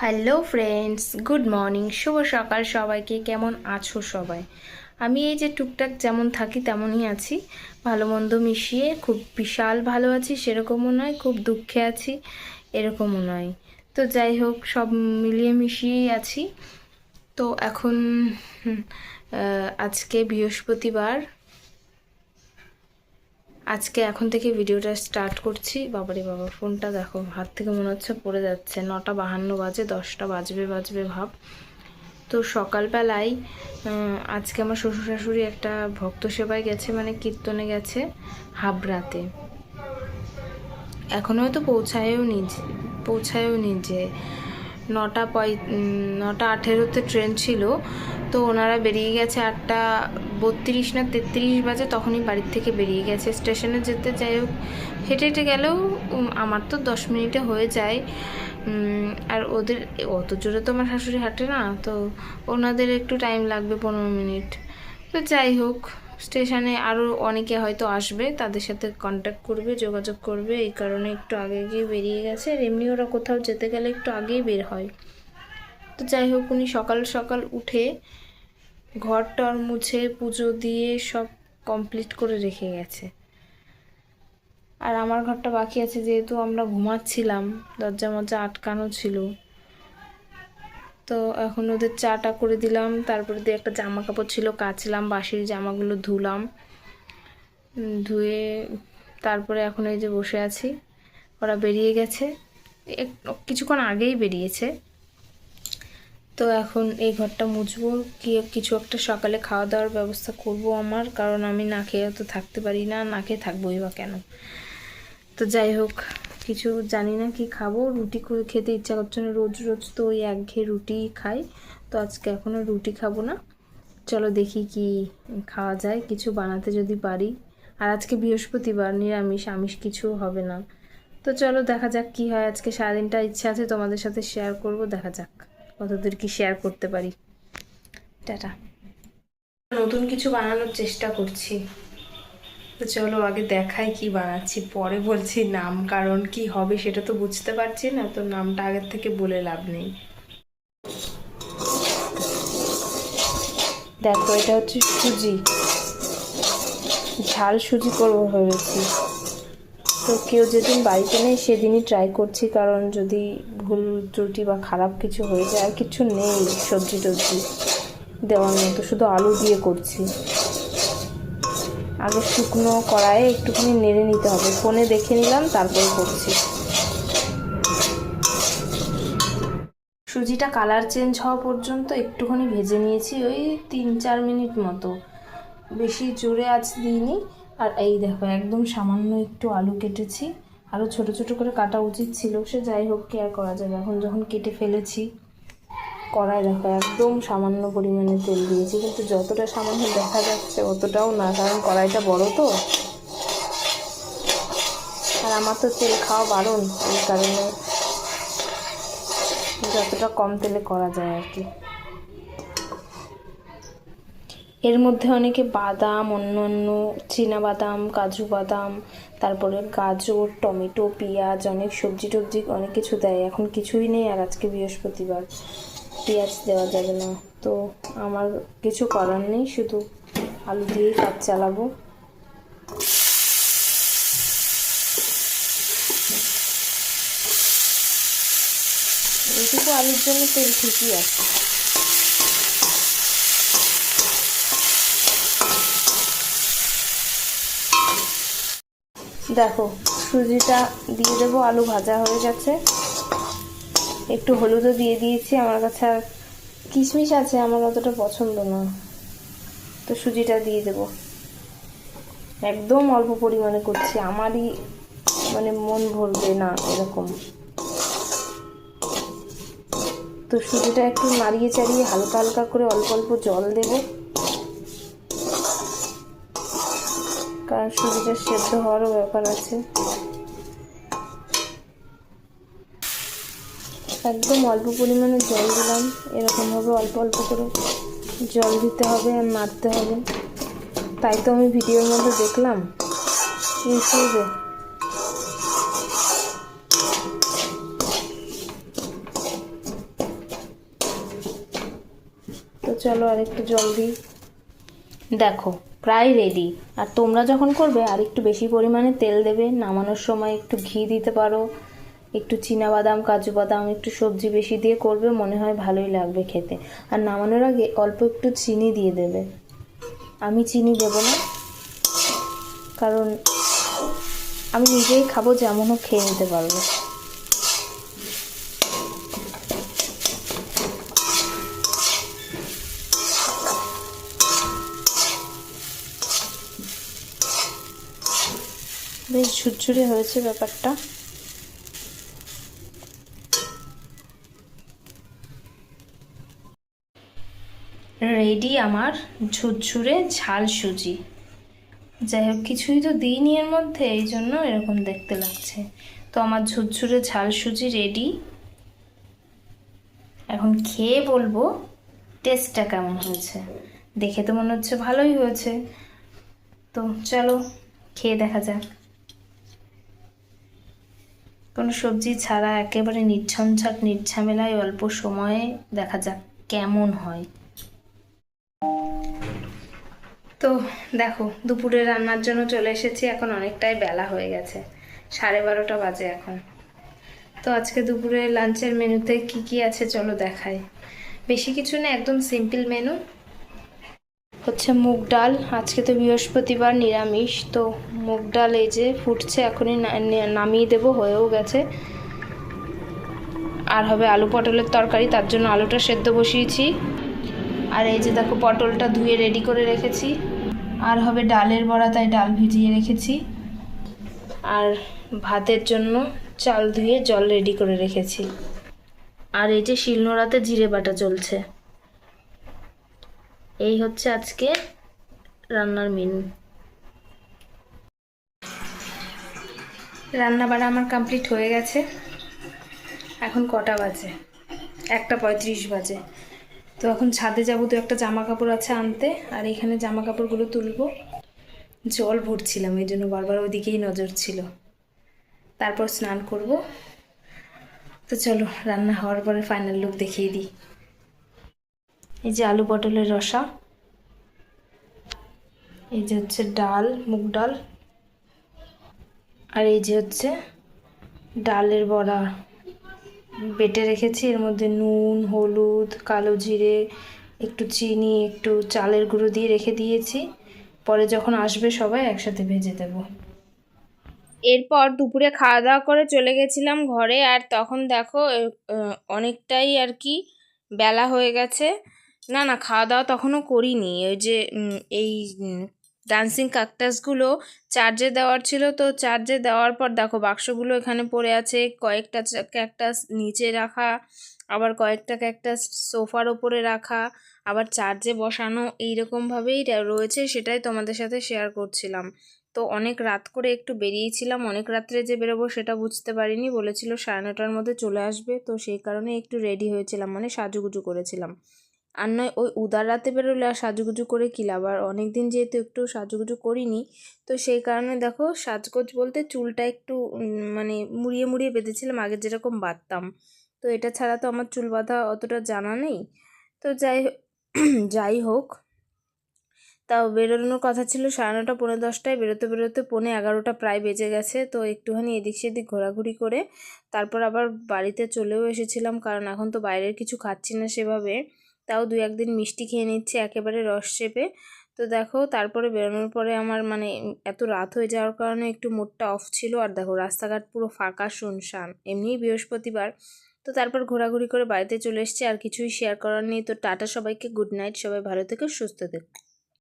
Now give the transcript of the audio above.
Hello friends, good morning, শুভ সকাল সবাইকে। কেমন আছো সবাই? আমি এই যে টুকটাক যেমন থাকি তেমনই আছি, ভালো মন্দ মিশিয়ে। খুব বিশাল ভালো আছি সেরকমও নয়, খুব দুঃখে আছি এরকমও নয়। তো যাই হোক, সব মিলিয়ে মিশিয়েই আছি। তো এখন আজকে বৃহস্পতিবার। এখন থেকে ভিডিওটা স্টার্ট করছি। বাবারে বাবা, ফোনটা দেখো, হাত থেকে মনে হচ্ছে পড়ে যাচ্ছে। 9:52 বাজে, 10টা বাজবে বাজবে ভাব। তো সকালবেলায় আজকে আমার শ্বশুর শাশুড়ি একটা ভক্ত সেবায় গেছে, মানে কীর্তনে গেছে হাবড়াতে। এখনও হয়তো পৌঁছায়ও নিজে 9:18 ট্রেন ছিল। তো ওনারা বেরিয়ে গেছে 8:32 না 33 বাজে, তখনই বাড়ির থেকে বেরিয়ে গেছে স্টেশনে যেতে। যাই হোক, হেঁটে হেঁটে গেলেও আমার তো 10 মিনিটে হয়ে যায়। আর ওদের অত জোরে তো আমার শাশুড়ি হাঁটে না, তো ওনাদের একটু টাইম লাগবে, 15 মিনিট। তো যাই হোক, স্টেশনে আরও অনেকে হয়তো আসবে, তাদের সাথে কন্ট্যাক্ট করবে, যোগাযোগ করবে, এই কারণে একটু আগে গিয়ে বেরিয়ে গেছে। আর এমনি ওরা কোথাও যেতে গেলে একটু আগেই বের হয়। তো যাই হোক, উনি সকাল সকাল উঠে ঘর টর মুছে পুজো দিয়ে সব কমপ্লিট করে রেখে গেছে। আর আমার ঘরটা বাকি আছে, যেহেতু আমরা ঘুমাচ্ছিলাম, দরজা মরজা আটকানো ছিল। তো এখন ওদের চাটা করে দিলাম, তারপরে দিয়ে একটা জামা কাপড় ছিল কাচলাম, বাসির জামাগুলো ধুলাম, ধুয়ে তারপরে এখন এই যে বসে আছি। ওরা বেরিয়ে গেছে, কিছুক্ষণ আগেই বেরিয়েছে। তো এখন এই ঘরটা মুছবো, কিছু একটা সকালে খাওয়া দাওয়ার ব্যবস্থা করব আমার, কারণ আমি না খেয়ে তো থাকতে পারি না, না খেয়ে থাকবোই বা কেন। তো যাই হোক, কিছু জানি না কি খাবো, রুটি করে খেতে ইচ্ছা করছে না, রোজ রোজ তো ওই একঘেয়ে রুটি খাই। তো আজকে এখনও রুটি খাবো না, চলো দেখি কি খাওয়া যায়, কিছু বানাতে যদি পারি। আর আজকে বৃহস্পতিবার, নিরামিষ, আমিষ কিছু হবে না। তো চলো দেখা যাক কি হয়। আজকে সারাদিনটা ইচ্ছা আছে তোমাদের সাথে শেয়ার করব, দেখা যাক কতদূর কি শেয়ার করতে পারি। টাটা। নতুন কিছু বানানোর চেষ্টা করছি। তো চলো আগে দেখাই কি বানাচ্ছি, পরে বলছি নাম, কারণ কি হবে সেটা তো বুঝতে পারছি না, তো নামটা আগের থেকে বলে লাভ নেই। দেখো, এটা হচ্ছে সুজি, ঝাল সুজি করবো ভেবেছি। তো কেউ যেদিন বাড়িতে নেই সেদিনই ট্রাই করছি, কারণ যদি ভুল ত্রুটি বা খারাপ কিছু হয়ে যায়। আর কিছু নেই সবজি টবজি দেওয়ার মতো, শুধু আলু দিয়ে করছি। আগে শুকনো কড়াইয়ে একটুখানি নেড়ে নিতে হবে, ফোনে দেখে নিলাম তারপরে করছি। সুজিটা কালার চেঞ্জ হওয়া পর্যন্ত একটুখানি ভেজে নিয়েছি, ওই 3-4 মিনিট মতো, বেশি জোরে আঁচ দিইনি। আর এই দেখো, একদম সামান্য একটু আলু কেটেছি, আরও ছোট ছোট করে কাটা উচিত ছিল, সে যাই হোক, কেয়ার করা যাবে, এখন যখন কেটে ফেলেছি। কড়াই দেখো, একদম সামান্য পরিমাণে তেল দিয়েছি, কিন্তু যতটা সামান্য দেখা যাচ্ছে অতটাও না, কারণ কড়াইটা বড় তো। আর আমার তো তেল খাওয়া বারণ, এই কারণে যতটা কম তেলে করা যায় আর কি। এর মধ্যে অনেকে বাদাম, অন্যান্য বাদাম, কাজু বাদাম, তারপরে গাজর, টমেটো, পেঁয়াজ, অনেক সবজি টবজি অনেক কিছু দেয়। এখন কিছুই নেই, আর আজকে বৃহস্পতিবার, পেঁয়াজ দেওয়া যাবে না। তো আমার কিছু করার নেই, শুধু আলু দিয়েই কাজ চালাবো। এইটুকু আলুর জন্য তেল ঠিকই আছে। দেখো, সুজিটা দিয়ে দেবো, আলু ভাজা হয়ে গেছে, একটু হলুদও দিয়ে দিয়েছি। আমার কাছে আর কিশমিশ আছে, আমার অতটা পছন্দ না, তো সুজিটা দিয়ে দেবো। একদম অল্প পরিমাণে করছি, আমারই মানে মন ভরবে না এরকম। তো সুজিটা একটু নাড়িয়ে চাড়িয়ে হালকা হালকা করে অল্প অল্প জল দেব, কারণ সুজিটা সেদ্ধ হওয়ারও ব্যাপার আছে। একদম অল্প পরিমাণে জল দিলাম, এরকমভাবে অল্প অল্প করে জল দিতে হবে আর নাড়তে হবে। তাই তো আমি ভিডিওর মধ্যে দেখলাম ইউটিউবে। চলো আর একটু জল দিই। দেখো প্রায় রেডি। আর তোমরা যখন করবে আর একটু বেশি পরিমাণে তেল দেবে, নামানোর সময় একটু ঘি দিতে পারো, একটু বাদাম কাজু বাদাম একটু সবজি বেশি দিয়ে করবে, মনে হয় ভালোই লাগবে খেতে। আর নামানোর আগে অল্প একটু চিনি দিয়ে দেবে। আমি চিনি দেব না, কারণ আমি নিজেই খাবো, যেমনও খেয়ে নিতে পারবো। বেশ ঝুরঝুরে হয়েছে ব্যাপারটা। রেডি আমার ঝুরঝুরে ঝাল সুজি। যাই হোক, কিছুই তো দিইনি এর মধ্যে, এই জন্য এরকম দেখতে লাগছে। তো আমার ঝুরঝুরে ঝাল সুজি রেডি। এখন খেয়ে বলবো টেস্টটা কেমন হয়েছে। দেখে তো মনে হচ্ছে ভালোই হয়েছে, তো চলো খেয়ে দেখা যাক। কোনো সবজি ছাড়া একেবারে নির্ঝঞ্ঝাট নির্ঝামেলায় অল্প সময়ে দেখা যাক কেমন হয়। তো দেখো দুপুরে রান্নার জন্য চলে এসেছি। এখন অনেকটাই বেলা হয়ে গেছে, 12:30 বাজে এখন। তো আজকে দুপুরে লাঞ্চের মেনুতে কি কি আছে চলো দেখাই। বেশি কিছু না, একদম সিম্পল মেনু। হচ্ছে মুগ ডাল, আজকে তো বৃহস্পতিবার নিরামিষ। তো মুগ ডাল এই যে ফুটছে, এখনই নামিয়ে দেবো, হয়েও গেছে। আর হবে আলু পটলের তরকারি, তার জন্য আলুটা সেদ্ধ বসিয়েছি। আর এই যে দেখো পটলটা ধুয়ে রেডি করে রেখেছি। আর হবে ডালের বড়া, তাই ডাল ভিজিয়ে রেখেছি। আর ভাতের জন্য চাল ধুয়ে জল রেডি করে রেখেছি। আর এই যে শিলনোড়াতে জিরে বাটা চলছে। এই হচ্ছে আজকে রান্নার মেনু। রান্না বাড়া আমার কমপ্লিট হয়ে গেছে। এখন কটা বাজে? 1:35 বাজে। তো এখন ছাদে যাবো, তো একটা জামা কাপড় আছে আনতে, আর এখানে জামা কাপড়গুলো তুলবো। জল ভরছিলাম, এই জন্য বারবার ওইদিকেই নজর ছিল। তারপর স্নান করব। তো চলো রান্না হওয়ার পরে ফাইনাল লুক দেখিয়ে দিই। এই যে আলু পটলের রসা, এই যে হচ্ছে ডাল, মুগ ডাল, আর এই যে হচ্ছে ডালের বড়া বেটে রেখেছি। এর মধ্যে নুন, হলুদ, কালো জিরে, একটু চিনি, একটু চালের গুঁড়ো দিয়ে রেখে দিয়েছি। পরে যখন আসবে সবাই একসাথে ভেজে দেব। এরপর দুপুরে খাওয়া দাওয়া করে চলে গেছিলাম ঘরে। আর তখন দেখো অনেকটাই আর কি বেলা হয়ে গেছে। না না, খাওয়া দাওয়া তখনও করিনি। ওই যে এই ডান্সিং কাকটাসগুলো চার্জে দেওয়ার ছিল, তো চার্জে দেওয়ার পর দেখো বাক্সগুলো এখানে পড়ে আছে। কয়েকটা ক্যাকটাস নিচে রাখা, আবার কয়েকটা ক্যাকটাস সোফার ওপরে রাখা, আবার চার্জে বসানো, এইরকমভাবেই রয়েছে। সেটাই তোমাদের সাথে শেয়ার করছিলাম। তো অনেক রাত করে একটু বেরিয়েছিলাম, অনেক রাত্রে যে বেরোবো সেটা বুঝতে পারিনি। বলেছিল 9:30টার মধ্যে চলে আসবে, তো সেই কারণে একটু রেডি হয়েছিলাম, মানে সাজুগুজু করেছিলাম। আর নয় ওই উদার রাতে বেরোলে আর সাজুগুজু করে কী লাভ। আর অনেক দিন যেহেতু একটু সাজুগুজু করিনি, তো সেই কারণে দেখো সাজগোজ বলতে চুলটা একটু মানে মুড়িয়ে মুড়িয়ে বেঁধেছিলাম, আগে যেরকম বাঁধতাম। তো এটা ছাড়া তো আমার চুল বাঁধা অতটা জানা নেই। তো যাই হোক, তাও বেরোনোর কথা ছিল 9:30 10:30টায়, বেরোতে বেরোতে 11:15 প্রায় বেজে গেছে। তো একটুখানি এদিক সেদিক ঘোরাঘুরি করে তারপর আবার বাড়িতে চলেও এসেছিলাম, কারণ এখন তো বাইরের কিছু খাচ্ছি না সেভাবে। তাও 2-1 দিন মিষ্টি খেয়ে নিচ্ছি একেবারে রস চেপে। তো দেখো তারপরে বেরোনোর পরে আমার মানে এত রাত হয়ে যাওয়ার কারণে একটু মুডটা অফ ছিল। আর দেখো রাস্তাঘাট পুরো ফাঁকা শুনশান, এমনিই বৃহস্পতিবার। তো তারপর ঘোরাঘুরি করে বাড়িতে চলে এসেছি। আর কিছুই শেয়ার করার নেই। তো টাটা সবাইকে, গুড নাইট, সবাই ভালো থেকো, সুস্থ থেকো।